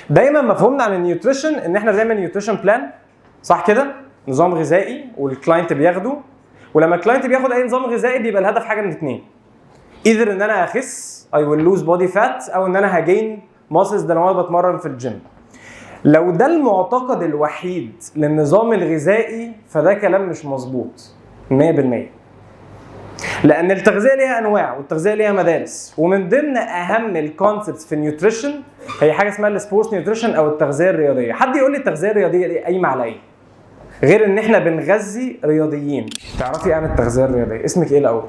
دايما مفهومنا عن النيوتريشن ان احنا بنعمل نيوتريشن بلان، صح كده؟ نظام غذائي والكلاينت بياخده، ولما الكلاينت بياخد اي نظام غذائي بيبقى الهدف حاجه من اتنين، ايذر ان انا اخس I will lose body fat او ان انا هجين ماسلز ده لو انا بتمرن في الجيم. لو ده المعتقد الوحيد للنظام الغذائي فده كلام مش مظبوط 100%. لان التغذيه ليها انواع والتغذيه ليها مدارس، ومن ضمن اهم الكونسبتس في النيوتريشن هي حاجه اسمها السبورتس نيوتريشن او التغذيه الرياضيه. حد يقول لي التغذيه الرياضيه دي قايمه على ايه؟ غير ان احنا بنغذي رياضيين. تعرفي عن التغذيه الرياضيه؟ اسمك ايه الاول؟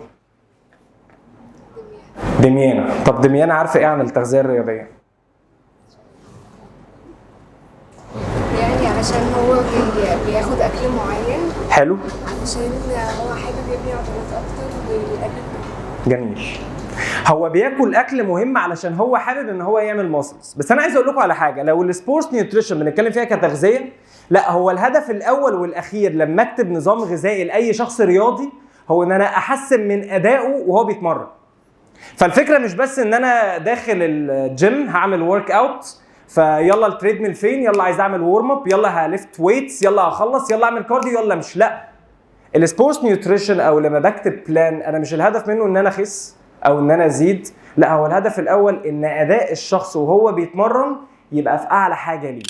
دميانة. طب دميانة عارفه ايه عن التغذيه الرياضيه؟ يعني عشان هو بياخد اكل معين. حلو. عشان هو حابب يبني عضلات اكتر والاكل. جميل. هو بياكل اكل مهم علشان هو حابب ان هو يعمل ماسلز، بس انا عايز اقول لكم على حاجه، لو السبورتس نيوتريشن بنتكلم فيها كتغذيه، لا هو الهدف الاول والاخير لما اكتب نظام غذائي لاي شخص رياضي هو ان انا احسن من ادائه وهو بيتمرن. فالفكره مش بس ان انا داخل الجيم هعمل ورك اوت فيلا التريدميل فين، يلا عايز اعمل ورم اب، يلا هلفت ويتس، يلا هخلص، يلا اعمل كارديو، يلا مش. لا، السبورتس نيوتريشن او لما بكتب بلان انا مش الهدف منه ان انا اخس او ان انا ازيد، لا هو الهدف الاول ان اداء الشخص وهو بيتمرن يبقى في اعلى حاجه ليه.